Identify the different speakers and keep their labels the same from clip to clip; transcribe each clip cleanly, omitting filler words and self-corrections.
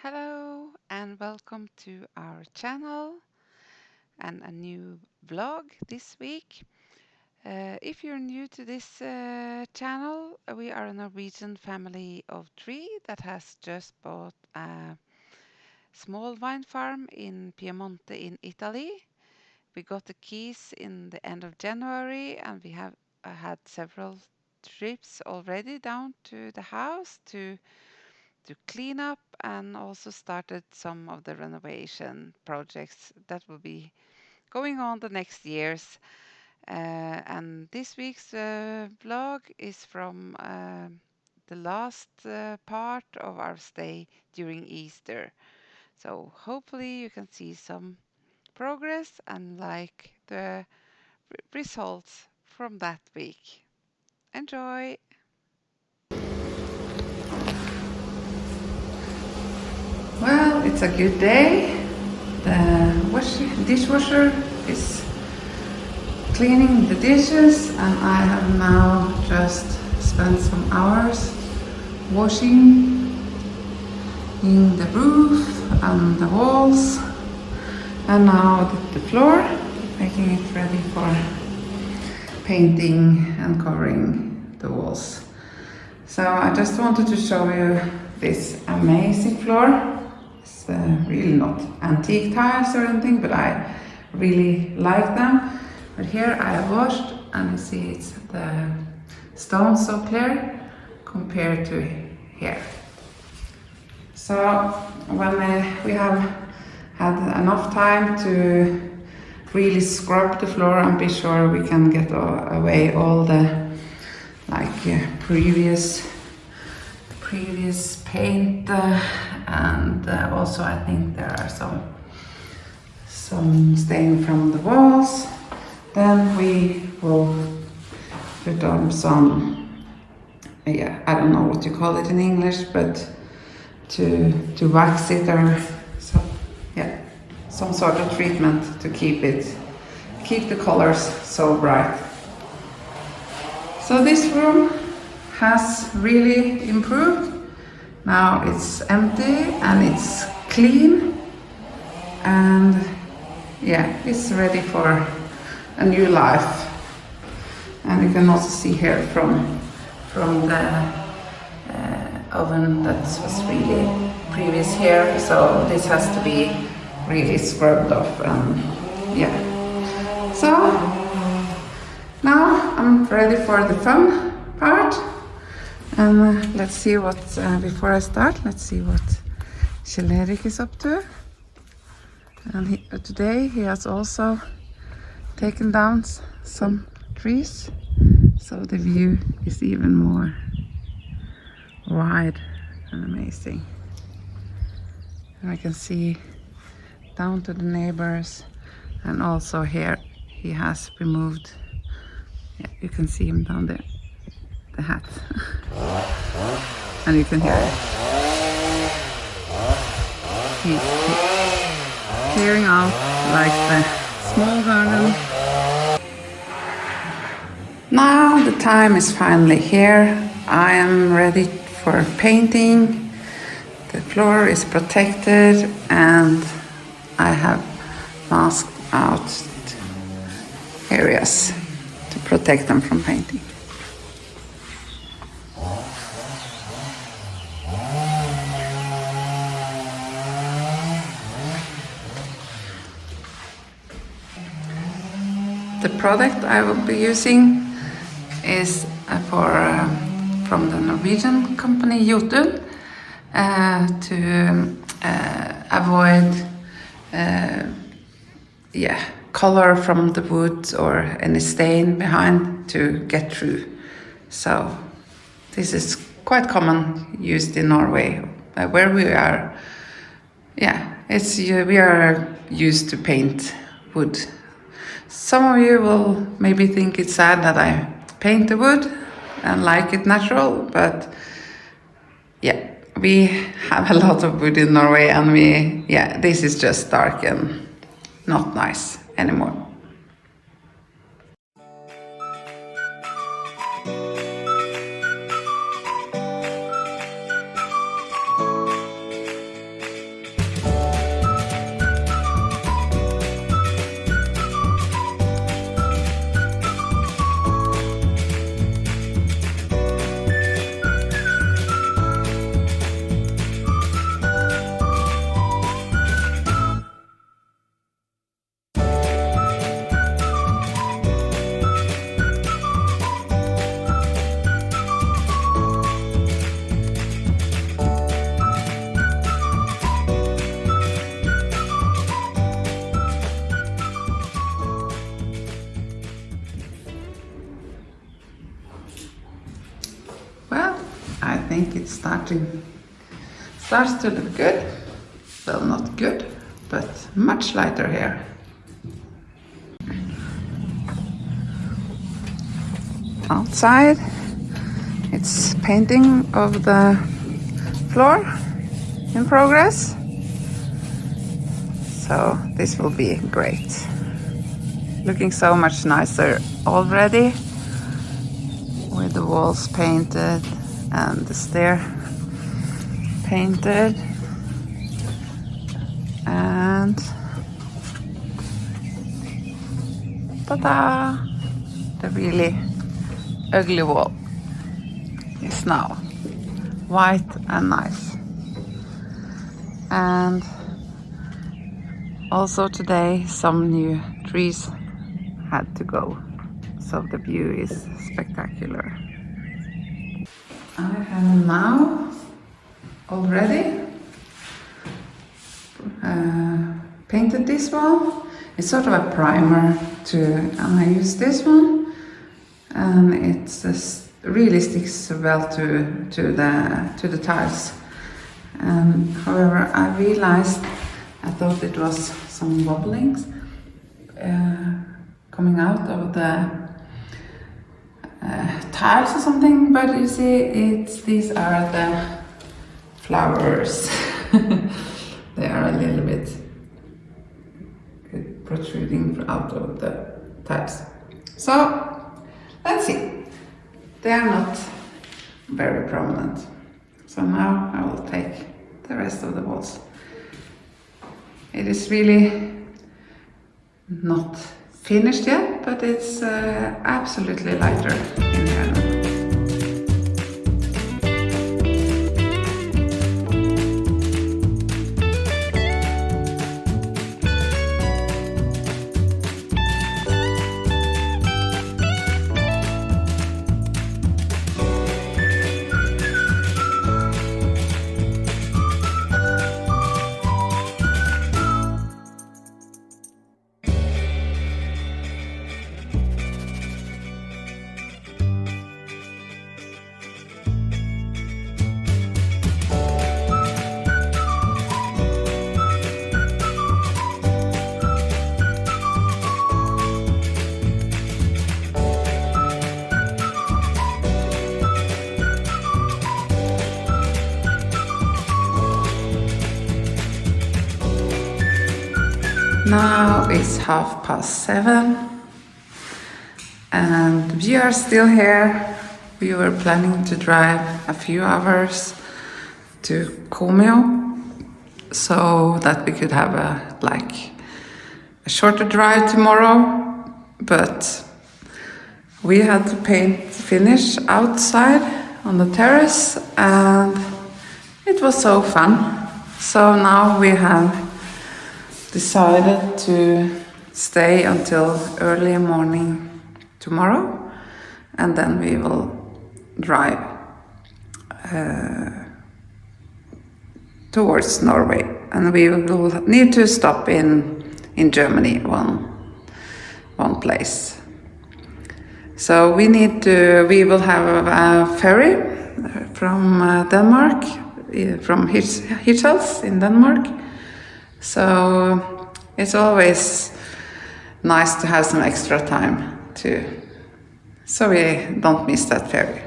Speaker 1: Hello and welcome to our channel and a new vlog this week. If you're new to this channel, we are a Norwegian family of three that has just bought a small wine farm in Piedmont in Italy. We got the keys in the end of January and we have had several trips already down to the house to clean up and also started some of the renovation projects that will be going on the next years. And this week's vlog is from the last part of our stay during Easter. So hopefully you can see some progress and like the results from that week. Enjoy! Well, it's a good day. The dishwasher is cleaning the dishes and I have now just spent some hours washing in the roof and the walls and now the floor, making it ready for painting and covering the walls. So I just wanted to show you this amazing floor. It's really not antique tiles or anything, but I really like them. But here I have washed and you see it's the stones so clear compared to here. So when we have had enough time to really scrub the floor and be sure we can get away all the previous paint and also I think there are some stain from the walls. Then we will put on some, I don't know what you call it in English, but to wax it or some sort of treatment to keep the colors so bright. So this room has really improved. Now it's empty and it's clean and it's ready for a new life. And you can also see here from the oven that was really previous here, so this has to be really scrubbed off and so now I'm ready for the fun part. And let's see what, before I start, let's see what Kjell-Erik is up to. And today he has also taken down some trees, so the view is even more wide and amazing. And I can see down to the neighbors, and also here he has removed, you can see him down there, the hat. And you can hear it. He's clearing out like the small garden. Now the time is finally here. I am ready for painting. The floor is protected and I have masked out areas to protect them from painting. The product I will be using is from the Norwegian company Jotun to avoid color from the wood or any stain behind to get through. So this is quite common used in Norway, where we are. We are used to paint wood. Some of you will maybe think it's sad that I paint the wood and like it natural, but we have a lot of wood in Norway and this is just dark and not nice anymore. it's starts to look good. Well, not good, but much lighter here. Outside, it's painting of the floor in progress. So this will be great. Looking so much nicer already, with the walls painted and the stair painted, and ta-da! The really ugly wall is now white and nice. And also today some new trees had to go, so the view is spectacular. I have now already painted this wall. It's sort of a primer and I use this one, and it really sticks well to the tiles. However, I realized I thought it was some wobblings coming out of the tiles or something, but you see, these are the flowers. They are a little bit protruding out of the tiles. So let's see. They are not very prominent. So now I will take the rest of the walls. It is really not finished yet, but it's absolutely lighter in here now. Now it's 7:30 and we are still here. We were planning to drive a few hours to Comeo so that we could have a shorter drive tomorrow, but we had to finish outside on the terrace, and it was so fun. So now we have decided to stay until early morning tomorrow, and then we will drive towards Norway, and we will need to stop in Germany one place. So we will have a ferry from Denmark, from Hirtshals in Denmark. So it's always nice to have some extra time so we don't miss that ferry.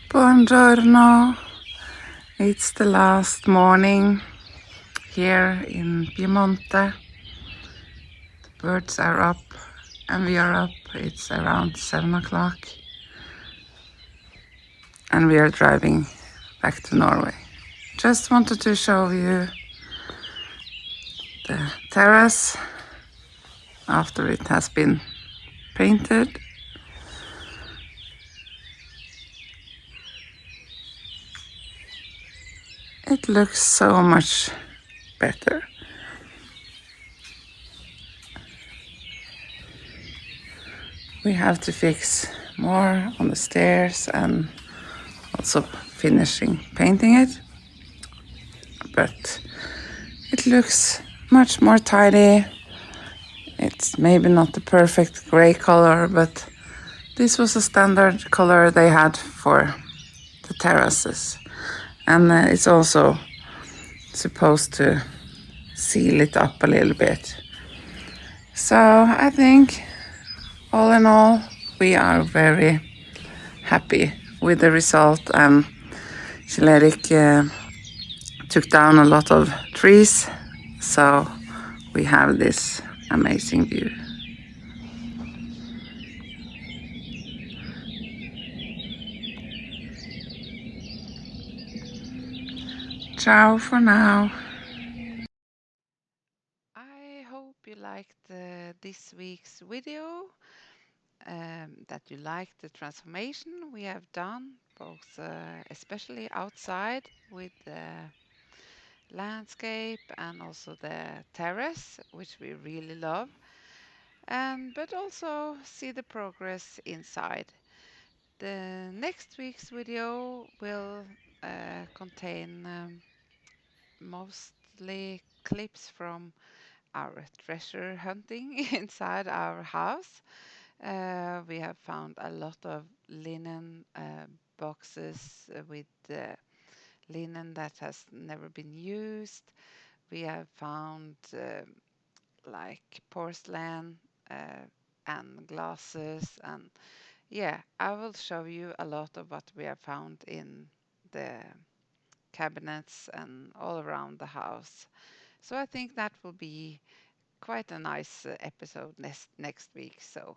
Speaker 1: Buongiorno. It's the last morning here in Piedmont. The birds are up and we are up. It's around 7 o'clock and we are driving back to Norway. Just wanted to show you the terrace after it has been painted. It looks so much better. We have to fix more on the stairs and also finishing painting it. but it looks much more tidy. It's maybe not the perfect gray color, but this was a standard color they had for the terraces. And it's also supposed to seal it up a little bit. So I think all in all, we are very happy with the result, and Kjell-Erik took down a lot of trees, so we have this amazing view. Ciao for now. I hope you liked this week's video, that you liked the transformation we have done, both especially outside with the landscape and also the terrace, which we really love, and but also see the progress inside. The next week's video will contain mostly clips from our treasure hunting inside our house. We have found a lot of linen boxes with linen that has never been used. We have found like porcelain and glasses, and yeah, I will show you a lot of what we have found in the cabinets and all around the house. So I think that will be quite a nice episode next week. So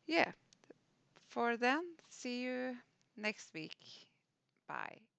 Speaker 1: yeah, for then, see you next week. Bye.